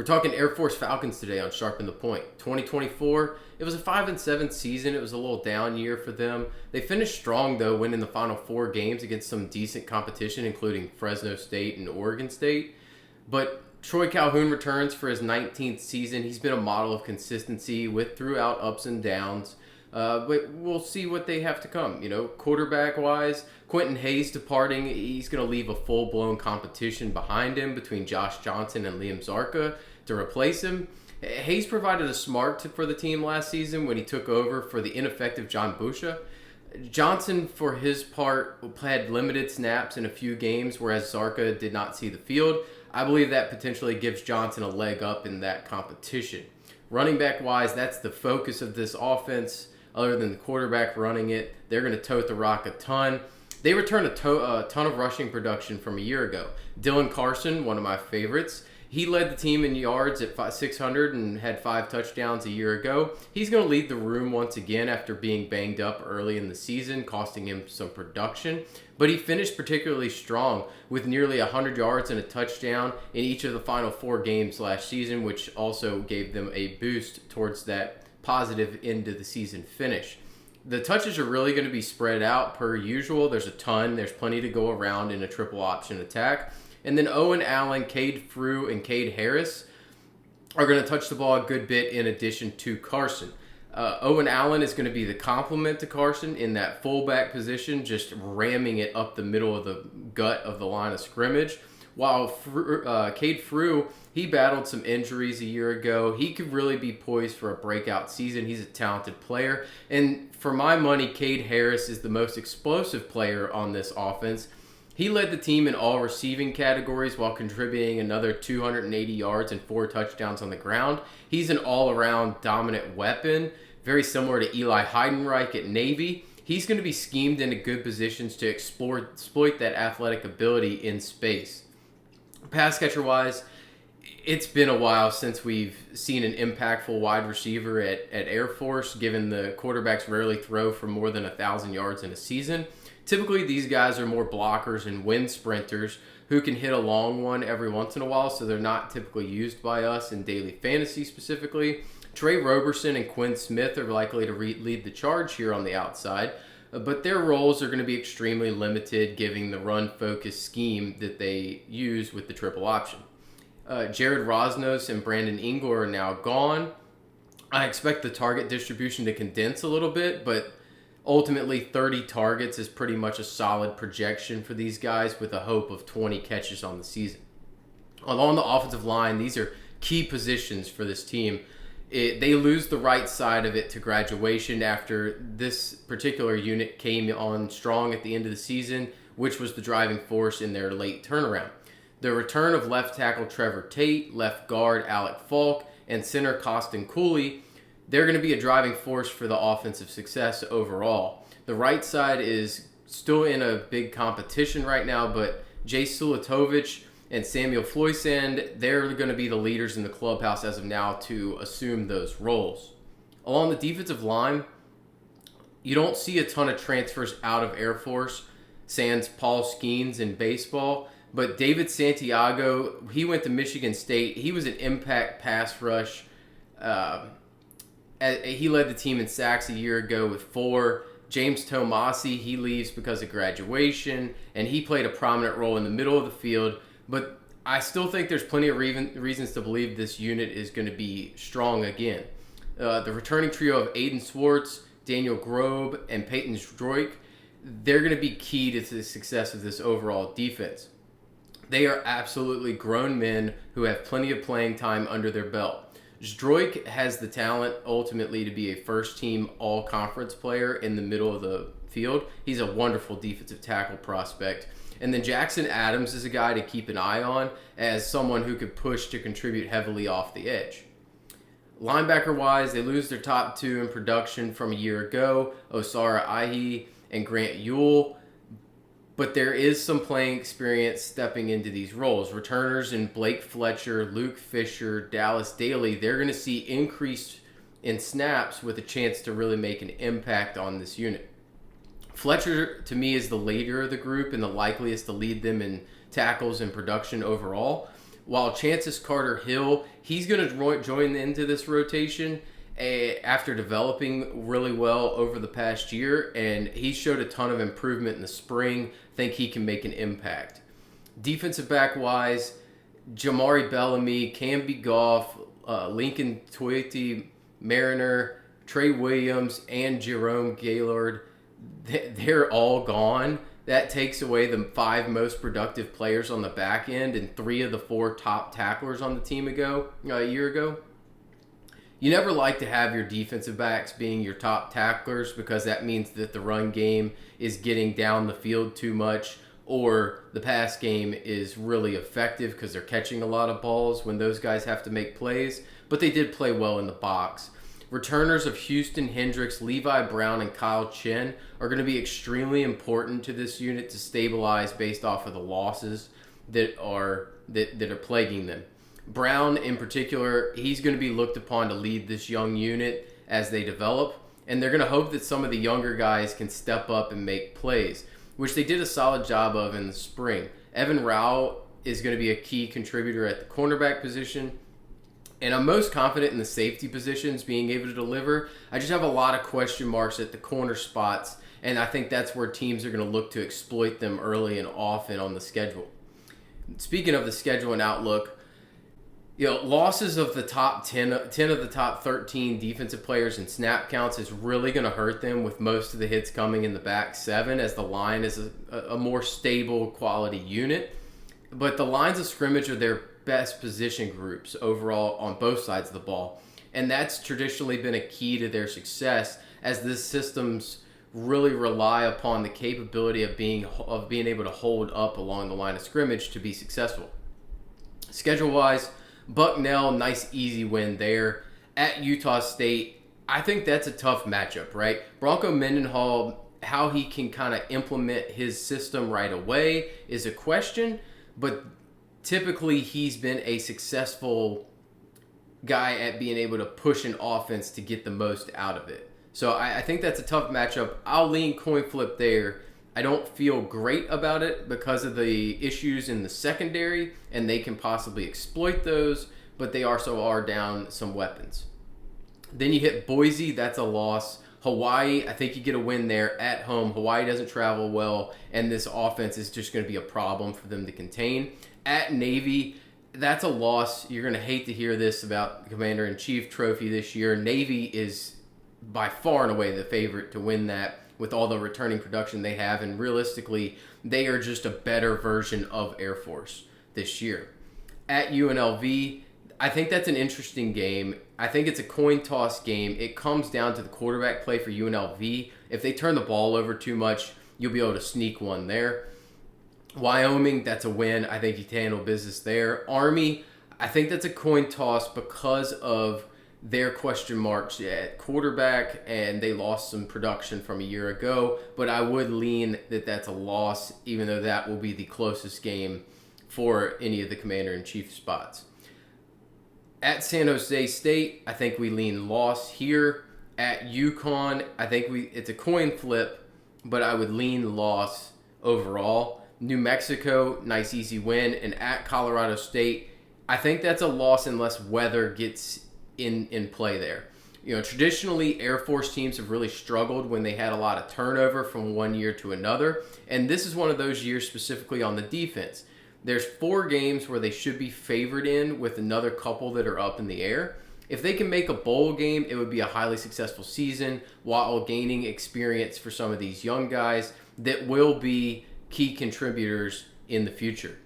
We're talking Air Force Falcons today on Sharpen the Point. 2024, it was a 5-7 season. It was a little down year for them. They finished strong, though, winning the final 4 games against some decent competition, including Fresno State and Oregon State. But Troy Calhoun returns for his 19th season. He's been a model of consistency throughout ups and downs. But we'll see what they have to come. Quarterback-wise, Quentin Hayes departing, he's going to leave a full-blown competition behind him between Josh Johnson and Liam Zarka to replace him. Hayes provided a smart for the team last season when he took over for the ineffective John Busha. Johnson, for his part, had limited snaps in a few games, whereas Zarka did not see the field. I believe that potentially gives Johnson a leg up in that competition. Running back-wise, that's the focus of this offense. Other than the quarterback running it, they're going to tote the rock a ton. They returned a ton of rushing production from a year ago. Dylan Carson, one of my favorites, he led the team in yards at 600 and had 5 touchdowns a year ago. He's going to lead the room once again after being banged up early in the season, costing him some production. But he finished particularly strong with nearly 100 yards and a touchdown in each of the final 4 games last season, which also gave them a boost towards that positive end of the season finish. The touches are really going to be spread out per usual. There's a ton. There's plenty to go around in a triple option attack. And then Owen Allen, Cade Frew, and Cade Harris are going to touch the ball a good bit in addition to Carson. Owen Allen is going to be the complement to Carson in that fullback position, just ramming it up the middle of the gut of the line of scrimmage. While Cade Frew, he battled some injuries a year ago. He could really be poised for a breakout season. He's a talented player. And for my money, Cade Harris is the most explosive player on this offense. He led the team in all receiving categories while contributing another 280 yards and 4 touchdowns on the ground. He's an all-around dominant weapon, very similar to Eli Heidenreich at Navy. He's going to be schemed into good positions to exploit that athletic ability in space. Pass catcher-wise, it's been a while since we've seen an impactful wide receiver at Air Force, given the quarterbacks rarely throw for more than 1,000 yards in a season. Typically, these guys are more blockers and wind sprinters who can hit a long one every once in a while, so they're not typically used by us in daily fantasy specifically. Trey Roberson and Quinn Smith are likely to lead the charge here on the outside, but their roles are going to be extremely limited given the run-focused scheme that they use with the triple option. Jared Rosnos and Brandon Ingle are now gone. I expect the target distribution to condense a little bit, but ultimately 30 targets is pretty much a solid projection for these guys with a hope of 20 catches on the season. Along the offensive line, these are key positions for this team. They lose the right side of it to graduation after this particular unit came on strong at the end of the season, which was the driving force in their late turnaround. The return of left tackle Trevor Tate, left guard Alec Falk, and center Costin Cooley, they're going to be a driving force for the offensive success overall. The right side is still in a big competition right now, but Jay Sulatovic and Samuel Floysand, they're going to be the leaders in the clubhouse as of now to assume those roles. Along the defensive line, you don't see a ton of transfers out of Air Force, sans Paul Skeens in baseball, but David Santiago, he went to Michigan State. He was an impact pass rush. He led the team in sacks a year ago with 4. James Tomasi, he leaves because of graduation, and he played a prominent role in the middle of the field. But I still think there's plenty of reasons to believe this unit is going to be strong again. The returning trio of Aiden Swartz, Daniel Grobe, and Peyton Zdroik, they're going to be key to the success of this overall defense. They are absolutely grown men who have plenty of playing time under their belt. Zdroik has the talent ultimately to be a first-team all-conference player in the middle of the field. He's a wonderful defensive tackle prospect. And then Jackson Adams is a guy to keep an eye on as someone who could push to contribute heavily off the edge. Linebacker-wise, they lose their top 2 in production from a year ago, Osara Ahi and Grant Ewell. But there is some playing experience stepping into these roles. Returners in Blake Fletcher, Luke Fisher, Dallas Daly, they're going to see increase in snaps with a chance to really make an impact on this unit. Fletcher, to me, is the leader of the group and the likeliest to lead them in tackles and production overall. while Chances Carter-Hill, he's going to join into this rotation after developing really well over the past year, and he showed a ton of improvement in the spring. Think he can make an impact. Defensive back-wise, Jamari Bellamy, Camby Goff, Lincoln Tuioti, Mariner, Trey Williams, and Jerome Gaylord, they're all gone. That takes away the 5 most productive players on the back end and 3 of the 4 top tacklers on the team a year ago. You never like to have your defensive backs being your top tacklers because that means that the run game is getting down the field too much, or the pass game is really effective because they're catching a lot of balls when those guys have to make plays. But they did play well in the box. Returners of Houston Hendricks, Levi Brown, and Kyle Chen are going to be extremely important to this unit to stabilize based off of the losses that are plaguing them. Brown, in particular, he's going to be looked upon to lead this young unit as they develop, and they're going to hope that some of the younger guys can step up and make plays, which they did a solid job of in the spring. Evan Rao is going to be a key contributor at the cornerback position. And I'm most confident in the safety positions being able to deliver. I just have a lot of question marks at the corner spots, and I think that's where teams are going to look to exploit them early and often on the schedule. Speaking of the schedule and outlook, losses of the top 10 of the top 13 defensive players in snap counts is really going to hurt them, with most of the hits coming in the back 7 as the line is a more stable quality unit. But the lines of scrimmage are their best position groups overall on both sides of the ball, and that's traditionally been a key to their success, as this systems really rely upon the capability of being able to hold up along the line of scrimmage to be successful. Schedule wise, Bucknell, nice easy win there. At Utah State, I think that's a tough matchup, right? Bronco Mendenhall, how he can kind of implement his system right away is a question, but typically he's been a successful guy at being able to push an offense to get the most out of it. So I think that's a tough matchup. I'll lean coin flip there. I don't feel great about it because of the issues in the secondary, and they can possibly exploit those, but they also are down some weapons. Then you hit Boise, that's a loss. Hawaii, I think you get a win there at home. Hawaii doesn't travel well, and this offense is just going to be a problem for them to contain. At Navy, that's a loss. You're going to hate to hear this about the Commander-in-Chief trophy this year. Navy is by far and away the favorite to win that with all the returning production they have, and realistically, they are just a better version of Air Force this year. At UNLV, I think that's an interesting game. I think it's a coin toss game. It comes down to the quarterback play for UNLV. If they turn the ball over too much, you'll be able to sneak one there. Wyoming, that's a win. I think you can handle business there. Army, I think that's a coin toss because of their question marks at quarterback, and they lost some production from a year ago. But I would lean that that's a loss, even though that will be the closest game for any of the Commander-in-Chief spots. At San Jose State, I think we lean loss here. At UConn, I think it's a coin flip, but I would lean loss overall. New Mexico, nice easy win. And at Colorado State, I think that's a loss unless weather gets in play there. Traditionally, Air Force teams have really struggled when they had a lot of turnover from one year to another. And this is one of those years specifically on the defense. There's 4 games where they should be favored in, with another couple that are up in the air. If they can make a bowl game, it would be a highly successful season while gaining experience for some of these young guys that will be key contributors in the future.